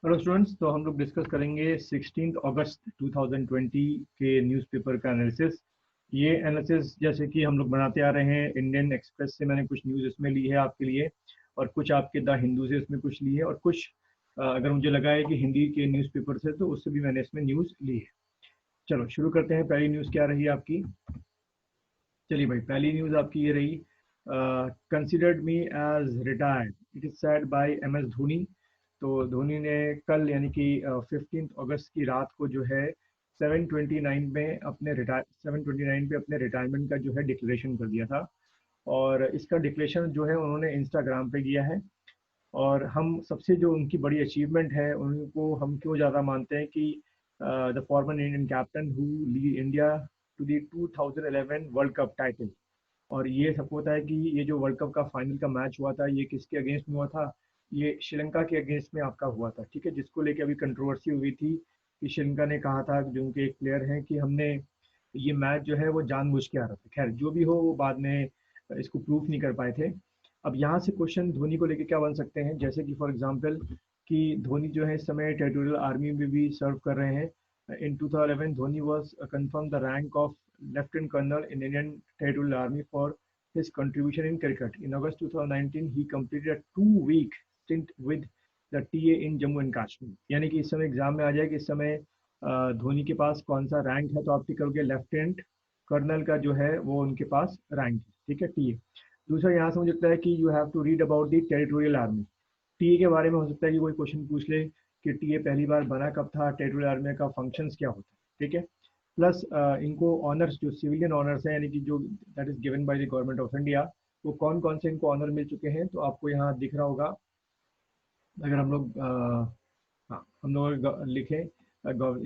Hello students, तो हम लोग डिस्कस करेंगे 16 अगस्त 2020 के न्यूज़पेपर का एनालिसिस। ये एनालिसिस जैसे कि हम लोग बनाते आ रहे हैं, इंडियन एक्सप्रेस से मैंने कुछ न्यूज़ इसमें ली है आपके लिए, और कुछ आपके द हिंदू से इसमें कुछ ली है, और कुछ अगर मुझे लगा है कि हिंदी के न्यूज़पेपर से तो उससे भी मैंने इसमें न्यूज़ ली है। चलो शुरू करते हैं। पहली न्यूज़ क्या रही आपकी? चलिए भाई, पहली न्यूज़ आपकी ये रही, considered me as retired, it is said by MS Dhoni. तो धोनी ने कल यानी कि 15 अगस्त की रात को जो है 7:29 में अपने 7:29 पे अपने रिटायरमेंट का जो है डिक्लेरेशन कर दिया था। और इसका डिक्लेरेशन जो है उन्होंने इंस्टाग्राम पे किया है। और हम सबसे जो उनकी बड़ी अचीवमेंट है उनको हम क्यों ज़्यादा मानते हैं कि the former Indian captain who lead India to the 2011 World Cup title. और ये सबको पता है कि ये जो वर्ल्ड कप का फाइनल का मैच हुआ था, ये किसके अगेंस्ट में हुआ था? ये श्रीलंका के अगेंस्ट में आपका हुआ था, ठीक है, जिसको लेके अभी कंट्रोवर्सी हुई थी कि श्रीलंका ने कहा था, जो उनके एक प्लेयर हैं, कि हमने ये मैच जो है वो जानबूझ के आ रहा था। खैर जो भी हो, वो बाद में इसको प्रूफ नहीं कर पाए थे। अब यहाँ से क्वेश्चन धोनी को लेके क्या बन सकते हैं, जैसे कि फॉर एग्जांपल कि धोनी जो है इस समय टेरिटोरियल आर्मी में भी सर्व कर रहे हैं। In 2011 Dhoni was conferred the rank of lieutenant colonel in Indian Territorial Army for his contribution in cricket. In August 2019, he completed a 2-week stint with the TA in Jammu and Kashmir. यानी कि इस समय exam में आ जाए कि इस समय धोनी के पास कौन सा रैंक है, तो आप टिक करोगे लेफ्टिनेंट कर्नल का जो है वो उनके पास रैंक है, ठीक है, टीए। दूसरा यहाँ से मुझे लगता है कि you have to read about the Territorial Army. TA के बारे में हो सकता है कि कोई क्वेश्चन पूछ ले कि टीए पहली बार बना कब था, टेरिटोरियल आर्मी का फंक्शंस क्या होता है, ठीक है। प्लस इनको ऑनर्स, जो सिविलियन ऑनर्स हैं, यानी कि जो that is given by the government of India, वो कौन कौन से इनको ऑनर मिल चुके हैं, तो आपको यहाँ दिख रहा होगा। अगर हम लोग हाँ, हम लोग लिखें,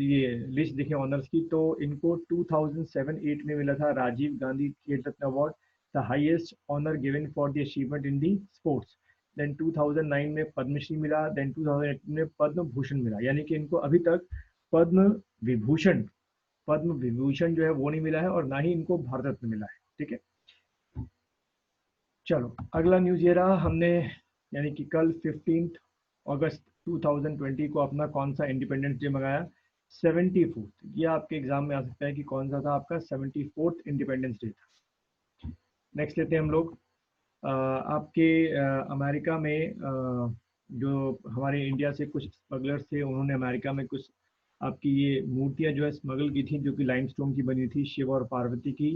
ये लिस्ट देखें ऑनर्स की, तो इनको 2007-8 में मिला था Rajiv Gandhi Khel Ratna award, the highest honour given for the achievement in the sports. Then 2009 में पद्मश्री मिला, देन 2018 में पद्म भूषण मिला। यानी कि इनको अभी तक पद्म विभूषण पद्म विभूषण जो है वो नहीं मिला है, और ना ही इनको भारत रत्न मिला है, ठीक है। चलो अगला न्यूज़ ये रहा, हमने यानी कि कल 15 अगस्त 2020 को अपना कौन सा इंडिपेंडेंस डे मंगाया? 74th। ये आपके एग्जाम में आ सकता है कि कौन सा था आपका 74th इंडिपेंडेंस डे था। नेक्स्ट लेते हैं हम लोग, आपके अमेरिका में जो हमारे इंडिया से कुछ स्मगलर्स थे, उन्होंने अमेरिका में कुछ आपकी ये मूर्तियां जो है स्मगल की थी, जो कि लाइमस्टोन की बनी थी, शिव और पार्वती की,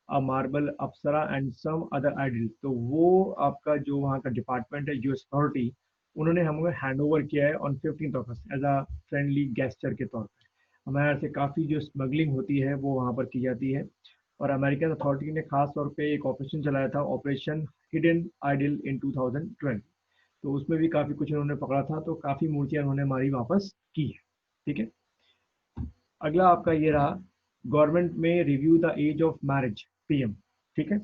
a marble apsara and some other idol. तो वो आपका जो वहाँ का डिपार्टमेंट है, यूएस अथॉरिटी, उन्होंने हमें हैंड ओवर किया है on 15 August as a friendly gesture के तौर पर। हमारे यहाँ से काफ़ी जो स्मगलिंग होती है वो वहाँ पर की जाती है। और अमेरिकन अथॉरिटी ने खास तौर पे एक ऑपरेशन चलाया था, ऑपरेशन हिडन आइडल इन 2012। तो उसमें भी काफ़ी कुछ इन्होंने पकड़ा था, तो काफ़ी मूर्तियाँ इन्होंने हमारी वापस की है, ठीक है। अगला आपका ये रहा, गवर्नमेंट में review the age of marriage, PM, ठीक है।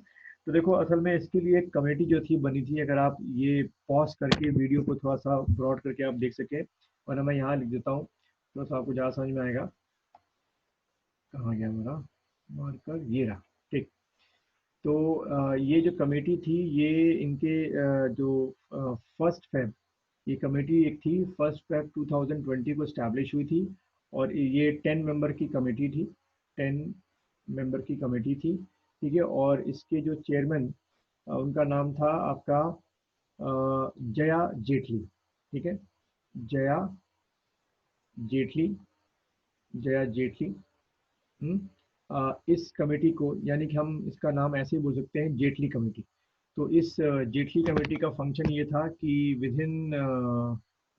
तो देखो असल में इसके लिए एक कमेटी जो थी बनी थी, अगर आप ये पॉज करके वीडियो को थोड़ा सा ब्रॉड करके आप देख सके, वरना मैं यहाँ लिख देता हूँ, थोड़ा सा आपको ज़्यादा समझ में आएगा। कहाँ गया मेरा मार्कर? ये रहा, ठीक। तो ये जो कमेटी थी, ये इनके जो 1 फेब, ये कमेटी एक थी 1 फेब 2020 को स्टैब्लिश हुई थी। और ये 10 मेंबर की कमेटी थी, 10 मेंबर की कमेटी थी, ठीक है। और इसके जो चेयरमैन, उनका नाम था आपका जया जेटली, ठीक है, जया जेटली, जया जेटली। हम्म, इस कमेटी को, यानी कि हम इसका नाम ऐसे ही बोल सकते हैं, जेटली कमेटी। तो इस जेटली कमेटी का फंक्शन ये था कि विद इन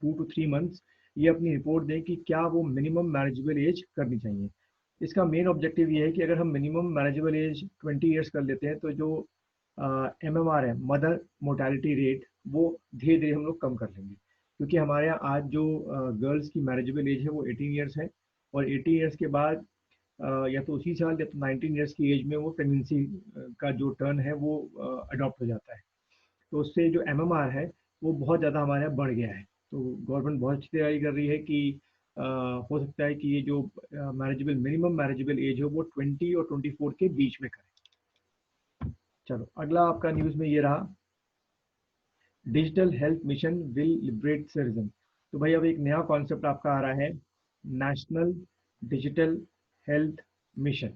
2 to 3 मंथ्स ये अपनी रिपोर्ट दें कि क्या वो मिनिमम मैनेजेबल एज करनी चाहिए। इसका मेन ऑब्जेक्टिव ये है कि अगर हम मिनिमम मैनेजेबल एज 20 ईयर्स कर लेते हैं, तो जो MMR है, मदर मोर्टेलिटी रेट, वो धीरे धीरे हम लोग कम कर लेंगे। क्योंकि हमारे यहाँ आज जो गर्ल्स की मैनेजेबल एज है वो 18 ईयर्स है, और 18 ईयर्स के बाद या तो उसी साल या तो 19 ईयर्स की एज में वो प्रेगनेंसी का जो टर्न है वो अडॉप्ट हो जाता है। तो उससे जो MMR है वो बहुत ज़्यादा हमारे यहाँ बढ़ गया है। तो गवर्नमेंट बहुत अच्छी तैयारी कर रही है कि हो सकता है कि ये जो मैनेजेबल मिनिमम मैनेजेबल एज है वो 20 और 24 के बीच में करें। चलो अगला आपका न्यूज़ में ये रहा, digital health mission will liberate citizen. तो भाई अब एक नया कॉन्सेप्ट आपका आ रहा है, नेशनल डिजिटल हेल्थ मिशन।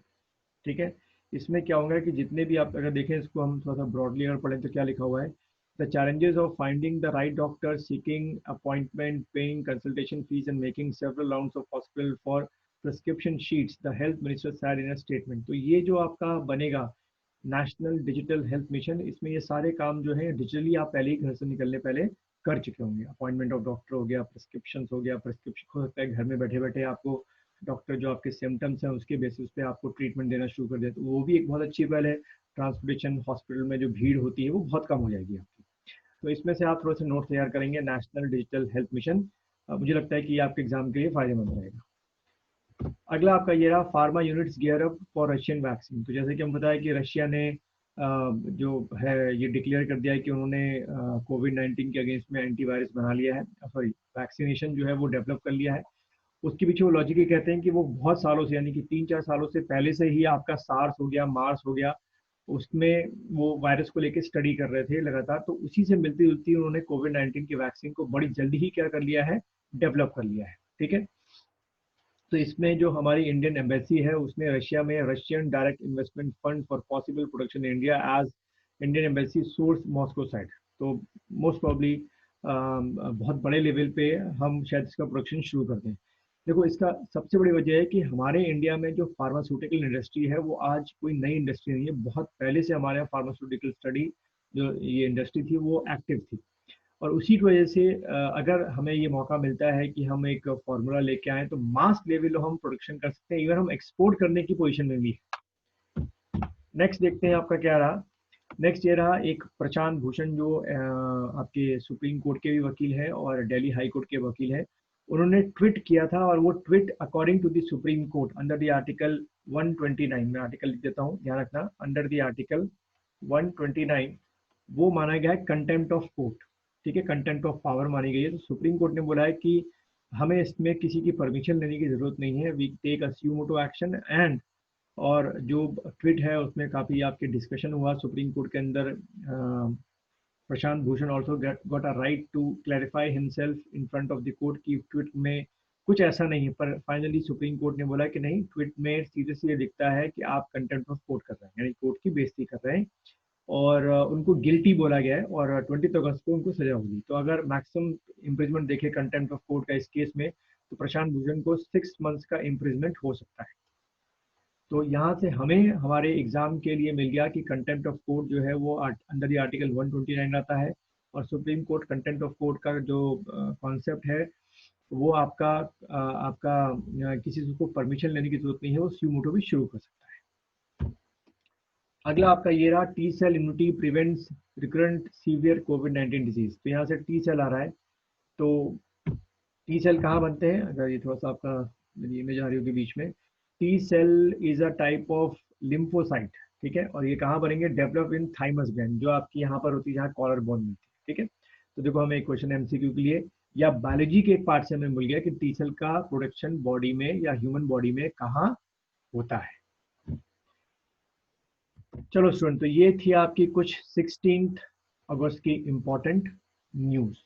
ठीक है, इसमें क्या होगा कि जितने भी आप अगर देखें इसको हम थोड़ा सा ब्रॉडली अगर पढ़ें तो क्या लिखा हुआ है, the challenges of finding the right doctor, seeking appointment, paying consultation fees and making several rounds of hospital for prescription sheets, the health minister said in a statement. तो ये जो आपका बनेगा नेशनल डिजिटल हेल्थ मिशन, इसमें ये सारे काम जो है डिजिटली आप पहले ही घर से निकलने पहले कर चुके होंगे। अपॉइंटमेंट ऑफ डॉक्टर हो गया, प्रिस्क्रिप्शन हो गया, प्रिस्क्रिप्शन हो सकता है घर में बैठे बैठे आपको डॉक्टर जो आपके सिम्टम्स हैं उसके बेसिस पे आपको ट्रीटमेंट देना शुरू कर दे, तो वो भी एक बहुत अच्छी पहल है। ट्रांसपोर्टेशन हॉस्पिटल में जो भीड़ होती है वो बहुत कम हो जाएगी आपकी। तो इसमें से आप थोड़े से नोट तैयार करेंगे, नेशनल डिजिटल हेल्थ मिशन। मुझे लगता है कि ये आपके एग्जाम के लिए फायदेमंद रहेगा। अगला आपका ये रहा, pharma units gear up for Russian vaccine. तो जैसे कि हम बताया कि रशिया ने जो है ये डिक्लेयर कर दिया है कि उन्होंने कोविड-19 के अगेंस्ट में एंटीवायरस बना लिया है, सॉरी वैक्सीनेशन जो है वो डेवलप कर लिया है। उसके पीछे वो लॉजिक ये कहते हैं कि वो बहुत सालों से, यानी कि 3-4 सालों से पहले से ही आपका सार्स हो गया, मार्स हो गया, उसमें वो वायरस को लेके स्टडी कर रहे थे लगातार। तो उसी से मिलती जुलती उन्होंने कोविड-19 की वैक्सीन को बड़ी जल्दी ही क्या कर लिया है, डेवलप कर लिया है। ठीक है, तो इसमें जो हमारी इंडियन एम्बेसी है उसने रशिया में Russian direct investment fund for possible production in India as Indian embassy source Moscow side. तो मोस्ट प्रॉब्ली बहुत बड़े लेवल पे हम शायद इसका प्रोडक्शन शुरू कर दें। देखो इसका सबसे बड़ी वजह है कि हमारे इंडिया में जो फार्मास्यूटिकल इंडस्ट्री है वो आज कोई नई इंडस्ट्री नहीं है, बहुत पहले से हमारे यहाँ फार्मास्यूटिकल स्टडी जो ये इंडस्ट्री थी वो एक्टिव थी। और उसी की वजह से अगर हमें ये मौका मिलता है कि हम एक फॉर्मूला लेके आए तो मास लेवल हम प्रोडक्शन कर सकते हैं, इवन हम एक्सपोर्ट करने की पोजीशन में भी। नेक्स्ट देखते हैं आपका क्या रहा। नेक्स्ट ये रहा एक प्रशांत भूषण जो आपके सुप्रीम कोर्ट के भी वकील हैं और दिल्ली हाई कोर्ट के वकील हैं। उन्होंने ट्वीट किया था और वो tweet according to the Supreme Court under the article 129, मैं आर्टिकल लिख देता हूँ ध्यान रखना, अंडर द आर्टिकल 129 वो माना गया है कंटेम्प्ट ऑफ कोर्ट। ठीक है, कंटेम्प्ट ऑफ पावर मानी गई है। तो सुप्रीम कोर्ट ने बोला है कि हमें इसमें किसी की परमिशन लेने की जरूरत नहीं है, we take a suo motu action and. और जो ट्वीट है उसमें काफी आपके डिस्कशन हुआ सुप्रीम कोर्ट के अंदर। Prashant Bhushan also got a right to clarify himself in front of the court की ट्वीट में कुछ ऐसा नहीं है, पर फाइनली सुप्रीम कोर्ट ने बोला कि नहीं, ट्वीट में सीधे सीधे दिखता है कि आप कंटेम्प्ट ऑफ कोर्ट कर रहे हैं, यानी कोर्ट की बेइज्जती कर रहे हैं। और उनको गिल्टी बोला गया है और 20 अगस्त को उनको सजा होगी। तो अगर मैक्सिमम इम्प्रिजमेंट देखे कंटेम्प्ट ऑफ कोर्ट का इस केस में, तो प्रशांत भूषण को 6 मंथ्स का इम्प्रिजमेंट हो सकता है। तो यहाँ से हमें हमारे एग्जाम के लिए मिल गया कि कंटेम्प्ट ऑफ कोर्ट जो है वो अंडर द आर्टिकल 129 आता है। और supreme court contempt of court का जो कॉन्सेप्ट है वो आपका किसी से को परमिशन लेने की जरूरत नहीं है, वो स्यूमोटो भी शुरू कर सकता है। अगला आपका ये रहा, T cell immunity prevents recurrent severe कोविड-19 डिजीज। तो यहाँ से टी सेल आ रहा है। तो टी सेल कहाँ बनते हैं, अगर ये थोड़ा सा आपका मेरी इमेज आ रही होगी बीच में, T cell is a type of lymphocyte. ठीक है, और ये कहाँ बनेंगे, डेवलप इन थाइमस ग्लैंड जो आपकी यहाँ पर होती है जहाँ कॉलर बोन मिलती है। ठीक है, तो देखो हमें एक क्वेश्चन एमसीक्यू के लिए या बायोलॉजी के एक पार्ट से हमें मिल गया कि टी सेल का प्रोडक्शन बॉडी में या ह्यूमन बॉडी में कहाँ होता है। चलो स्टूडेंट, तो ये थी आपकी कुछ 16 अगस्त की इंपॉर्टेंट न्यूज़।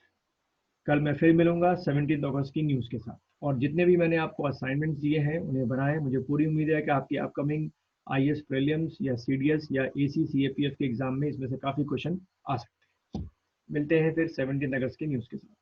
कल मैं फिर मिलूंगा 17 अगस्त की न्यूज़ के साथ। और जितने भी मैंने आपको असाइनमेंट्स दिए हैं उन्हें बनाए, मुझे पूरी उम्मीद है कि आपकी अपकमिंग आईएएस प्रीलिम्स या सीडीएस या एसी सीएपीएफ के एग्जाम में इसमें से काफ़ी क्वेश्चन आ सकते हैं। मिलते हैं फिर 17 अगस्त की न्यूज़ के साथ।